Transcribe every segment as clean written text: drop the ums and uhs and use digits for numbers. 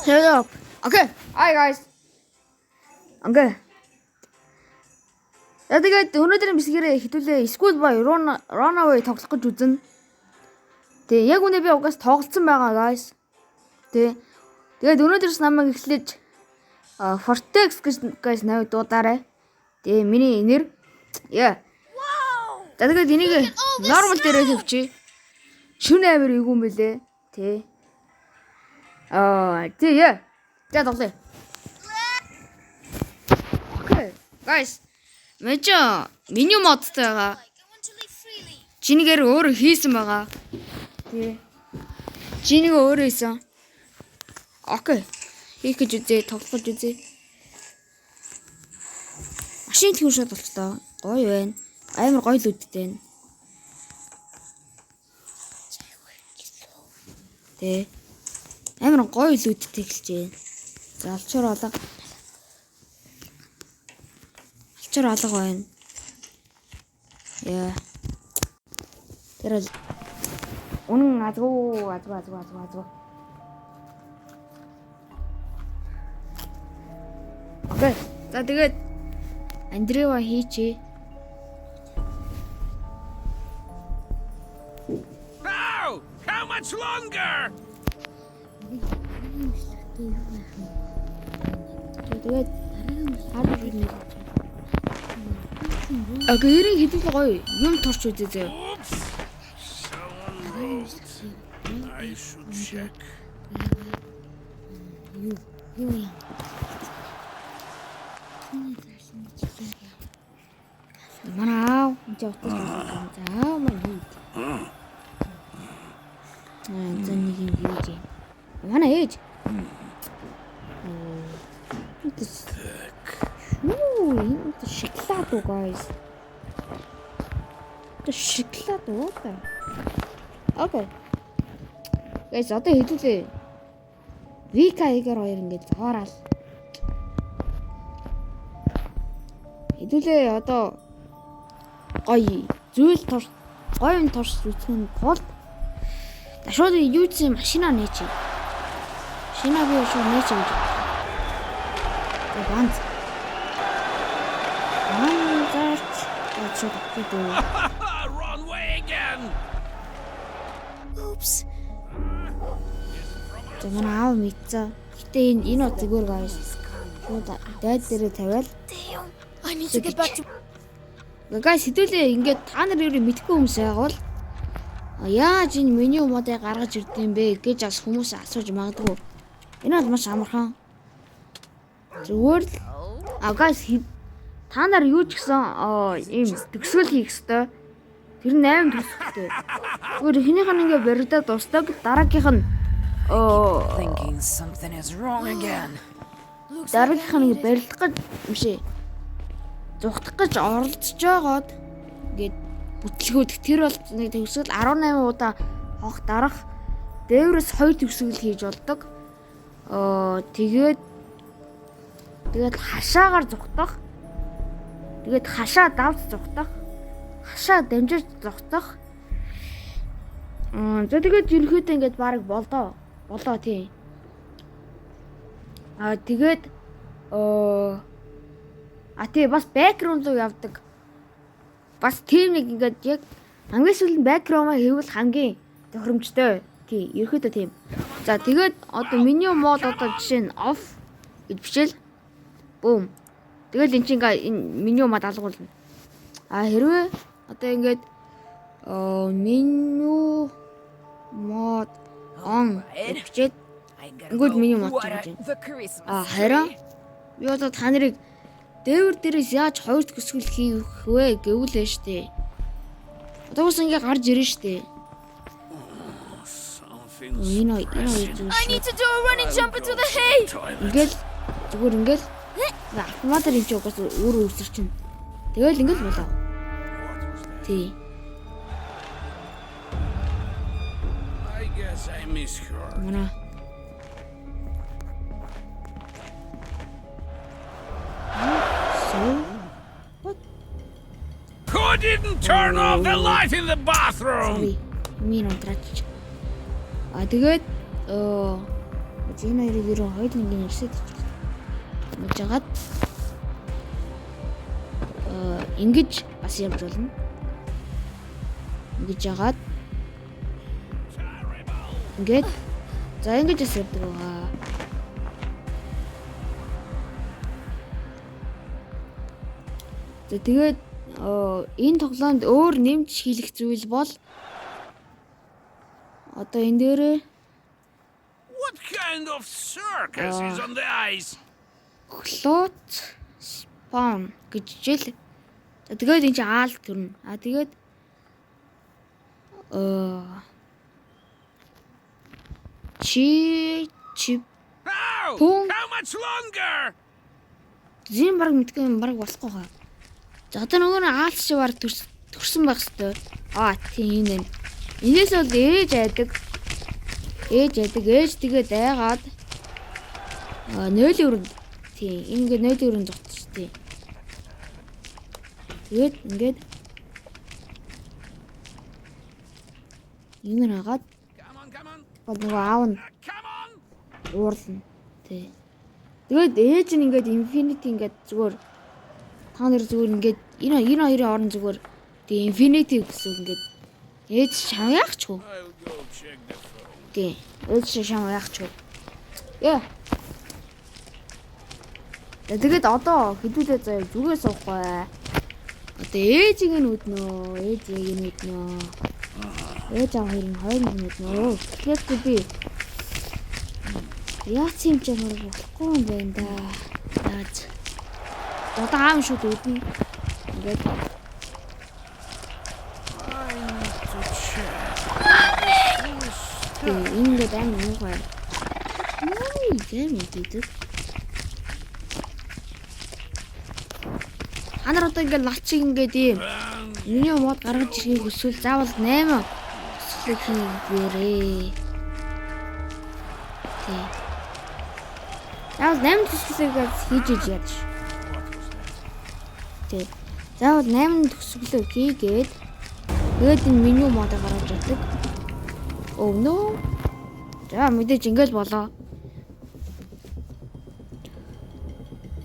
Shut up. Okay. Hi guys. Okay. Тэгээд өнөөдрийн бисгэрээ хитүүлээ Squid Boy Runaway тоглох гэж үзнэ. Тэгээ яг үнэ би угаас тоглолцсон байгаа guys. Тэгээд өнөөдрөөс намайг эхлэж Fortex гэж guys навыг дуудаарай. Тэгээ миний нэр яа. За тэгээд энийг normal дээрээ тавьчих. Шүн амир игүй юм бэлээ. Тэ. Яа. За тоглоё. Okay. Guys. Мэчо меню модтой байгаа. Чинийгээр өөрөө хийсэн байгаа. Тий. Чинийг өөрөө хийсэн. Окей. Хийх гэж үзье, тоглож үзье. Машин төвшөд болчихлоо. Гоё байна. Амар гоё л үдтэй байна. Тий. Амар гоё л үдтэй эхэлж байна. За алчуур олоо. Алчуур олоо байна. Яа. Тэрэл үнэн азгүй. Окей. За тэгээд Андрева хийчээ. How much longer? Тэгээд хаад ирнэ. Агэрийн хэдэл гоё юм турч үзээ зөө. I should check. Юу. Манаа энэ утас байна. За мөн. Зэн нэг юм хийж. Манай ээж. Это шоколад, guys. Это шоколад вот. Окей. Guys, одоо хэдүүлээ. Вика-гээр хоёр ингэж заваарал. Хэдүүлээ одоо гоё зүйл турш гоё юм турш үтгэн тул шууд юу ч юм машина нээч. Машина би шууд нээч гэж. Ганц. Wrong way again. Oops. Тэгмээ аав мэдсэн. Гэтэ энэ уу зүгээр guys. Дайд дээрээ тавиал. I need to get back to. Guys, хэдүүлээ ингээд та нар юу мэдхгүй хүмүүс байгавал яаж энэ меню модыг гаргаж ирдэм бэ гэж бас хүмүүс асууж магадгүй. Энэ бол маш амархан. Зүгээр л guys та нар юу ч гэсэн ийм төгсгөл хийх ёстой. Тэр нь 8 төгсгөлтэй. Зүгээр эхнийх нь ингээ баригдаад дуустдаг. Дараагийнх нь Thinking something is wrong again. дараагийнх нь барилдах гэж юмшээ. Зүхтах гэж оролдож байгаад ингээд бүтлгүүд тэр бол нэг төгсгөл 18 удаа хонх дарах дээврээс 2 төгсгөл хийж болдог. Тэгээд хашаагаар зүхтах. Тэгээд хашаа давж зүхтах. Хашаа дамжиж зүхтах. За тэгээд ерөнхийдөө ингээд баг болоо тий. Тэгээд тий бас бэкграунд руу явдаг. Бас тийм нэг ингээд яг хамгийн сүүлийн бэкграундаа хийвэл хамгийн тохиромжтой. Тий, ерөөхдөө тийм. За тэгээд одоо меню мод одоо жишээ нь off гэж бичээл. Бүүм. Тэгэл эн чинь энэ меню мод алгуулна. Хэрвээ одоо ингээд меню мод on бичээд ингээд меню мод гэж байна. Хараа би одоо та нарыг дээвэр дээрээс яаж 2 төгсгөл хийх вэ гэвлээ штэ. Одоо бас ингээ гарч ирэн штэ. I need to do a running jump into the hay. Ингээл зүгээр ингээл автоматар энэ ч угаас өөрөө үүсэр чинь. Тэгэл ингээл болоо. Тий. I guess I misheard. Манай Who didn't turn off the light in the bathroom? Минь унтраач. Тэгээд Энэ хоёрыг ерөө хоёулангийн ирсэд гэж жагаад ингэж бас явж болно. Ингэж жагаад ингээд за ингэж бас явдаг байгаа. За тэгээд энэ тоглоонд өөр нэмж хийх зүйл бол одоо энэ дээрээ What kind of circus is on the ice? Cloth spawn гэж жишээл. За тэгээд энэ чинь аалт төрнө. Тэгээд чи How? Boom. How much longer? зин баг мэдгүй юм баг болохгүй хаа. За одоо нөгөө нь аалт чи баг төрсөн байх хэвээр. Тийм энэ. Энээс бол ээж айдаг. Ээж тэгээд айгаад нойлын өрөнд. Тийм ингээд нойлын өрөнд зогтчих тийм. Тэгээд ингээд юм хагаад Come on. нөгөө аав нь Come on. уурлна. Тий. Тэгээд ээж нь ингээд Infinity ингээд зүгээр та нар зүгээр ингээд энэ хоёрын орон зүгээр тий Infinity гэсэн ингээд ээж шам яахчгүй. I'll go check the phone. Тий. Ээж шам яахчгүй. Яа. Тэгээд одоо хэдүүлээ заяа зүгээр суухгүй. Одоо ээжийг нь үднөө. Ээж аав хоёр нь үднөө. Тэгэхээр би яац юм ч ямар болохгүй юм байна да. Яаж. Одоо аав шууд үднэ. Ингээд ингээд амар муухай. Гэм идэдэг. Анар одоо ингээд лачиг ингээд ийм миний мод гаргаж ирэхийг хүсвэл заавал 8 төслөг хийгээрээ. Тий. Заавал 8 төслөг хийж яаж. Тий. Заавал 8 төслөг хийгээд тэгээд энэ меню модыг гаргаж ирдэг. Oh no. За мэдээж ингээд болоо.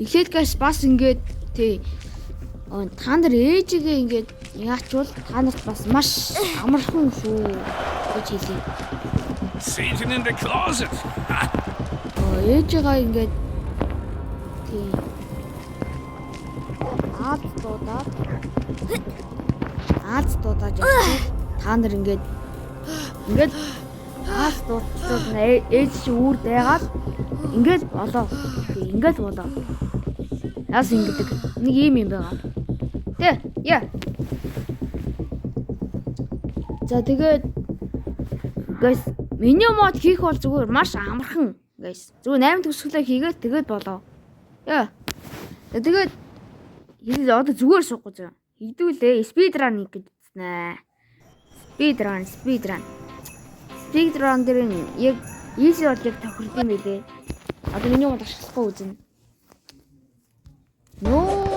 Эхлээд газ бас ингээд тий та нар ээжигээ ингээд яачвал та нарт бас маш амархан шүү гэж хэлээ. Sitting in the closet. Ээжигээ ингээд тий Аз дуудаад явчихвал та нар ингээд аз дуудчихвал ээж чи үүр дайгаад ингээд болоо. Тий ингээд болоо. Яас ингэдэг. Нэг юм байгаа. Тэ, яа. За тэгээд guys, миний мод хийх бол зүгээр маш амархан. Guys, зүгээр 8 төсөглөө хийгээд тэгээд болоо. Яа. Тэгээд одоо зүгээр суухгүй заа. Хийдүүлээ speedrun хийх гэж байна. Speedrun дээр нь яг easy болж тохирд юм билээ. Одоо миний мод ашиглахгүй үзнэ. No.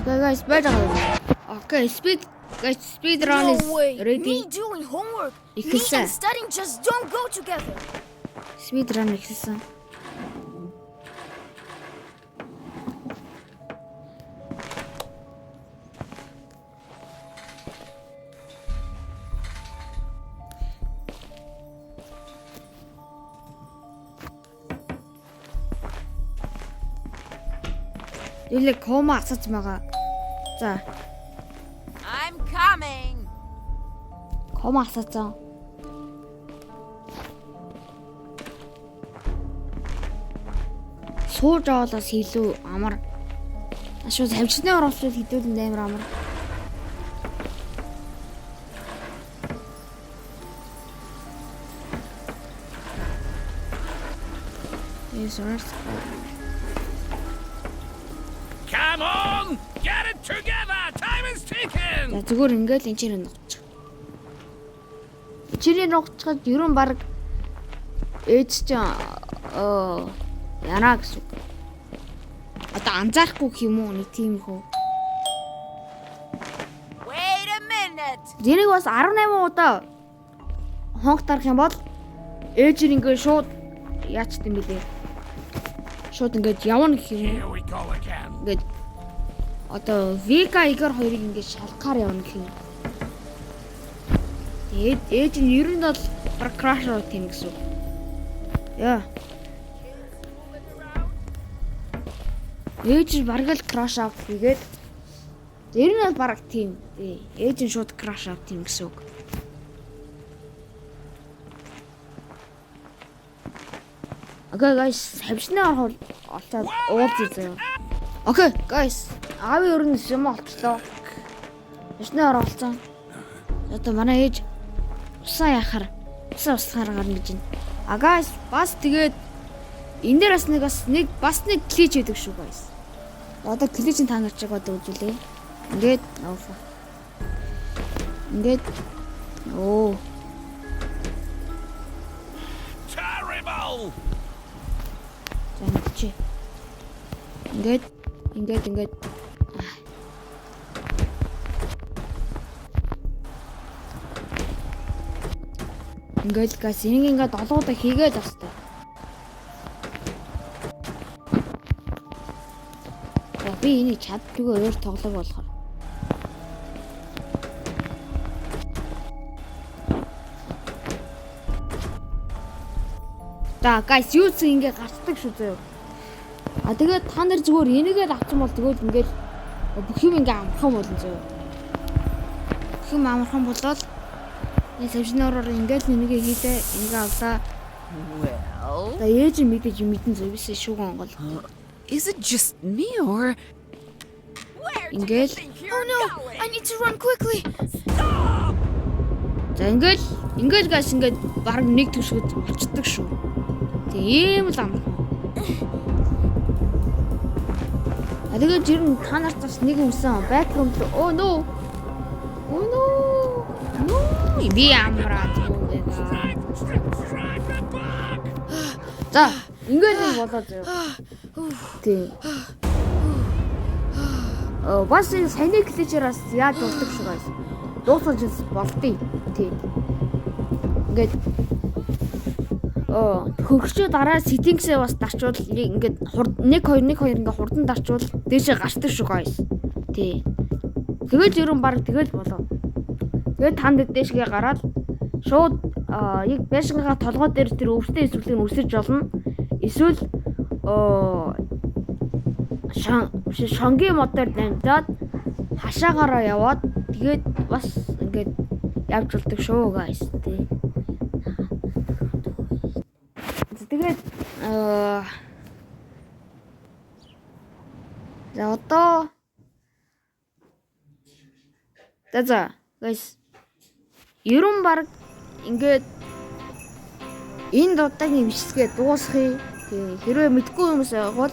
Okay guys, better. Okay, speedrun is ready. Me doing homework. Me Ихэлсэн. and studying just don't go together. Speedrun ихэлсэн. Илээ кома асууж байгаа. За, I'm coming. кома асуусан. Сууж авалаас илүү амар. Ашгүй хамчны оруулалт хэдүүлэн амар амар. Come on! Get it together! Time is ticking! За зүгээр ингээл энэ чинь ногч. Чирийн ногчхад ерөн баг ээж чинь яна гэсэн. Одоо анзаарахгүй гэх юм уу нэг тийм хөө. Wait a minute. Зэнийг бас 18 удаа хонх тарах юм бол ээж нь ингээд шууд яач гэдэм бэлээ. Шууд ингээд явна гэх юм. Here we go again. Ингээд одоо Vega Igor хоёрыг ингээд шалгахаар явна гэх юм. Тэгээд ээж нь ер нь бол баг crash out тийм гэсэн. Яа. Ээж нь баг л crash out хийгээд ер нь бол баг тийм. Ээж нь шууд crash out тийм гэсэн үг. Okay guys, хавшны орхол олцоод уулзъя заяа. Okay guys, аавын өрнөс юм олчлоо. Хавшны ор олцсон. Одоо манай ээж усаа яхаар услахаар гарна гэж байна. Guys, бас тэгээд энэ дээр бас нэг клич хийдэг шүү guys. Одоо кличийн та нар чиг одоо үзүүлээ. Ингээд ингээд оо Terrible. Замч. Ингээд ингээд газ энийг ингээд олоодаа хийгээд баста. Би энийг чаддгүй өөр тоглог болохоор. За guys юу ч ингэ гарцдаг шүү зөө. Тэгээд та нар зүгээр энийгээ авсан бол тэгвэл ингээд бүх юм ингээ амархан болно зөө. Бүх юм амархан болоод энэ савшнороор ингээд энийгээ хийдэ ингээ авлаа. Well, За ээж нь мэдээж мэдэн зөө бисээ шүүгэн онгол. is it just me or? Ингээд Oh no! I need to run quickly. за ингээд guys ингээд баг нэг төвшгөд болцдог шүү. Тийм л амархан. Тэгээд жир нь та нарт бас нэг юмсан background oh no. Би амраад байгаа. За, ингээд нэг болоод заяа. Тийм. Бас энэ саяны кличераас яаж болдог шүү guys. Дуусгаж болдъё. Тийм. Ингээд хөргөчөө дараа settings-ээ бас дарчвал ингээд 1 2 ингээд хурдан дарчвал дээшээ гарчдаг шүү guys. Тий. Тэгэл ерөн баг тэгэл болоо. Тэгээд танд дээшгээ гараад шууд яг байшингаа толгой дээр тэр өвстэй эсвэл үсэрж олно. Эсвэл шонгийн модоор дамжаад хашаагаараа яваад тэгээд бас ингээд явж болдог шүү guys. Тий. Тэгээд за одоо за guys ерөн баг ингээд энэ дуудаагийн бичлэгээ дуусгая. Тэгээ хэрвээ мэдгүй хүмүүс бол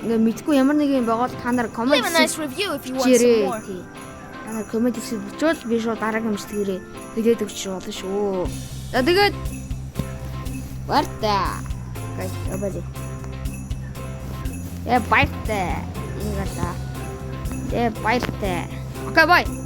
ингээд мэдгүй ямар нэг юм байгаад та нар комент Leave a nice review if you want some more. та нар комент хийх бичвэл би шууд дараагийн бичлэгээрээ хэлээд өгч болно шүү. За тэгээд Варта. Guys, обали. Баяртай. Ингээдаа. Баяртай. Окей, бай.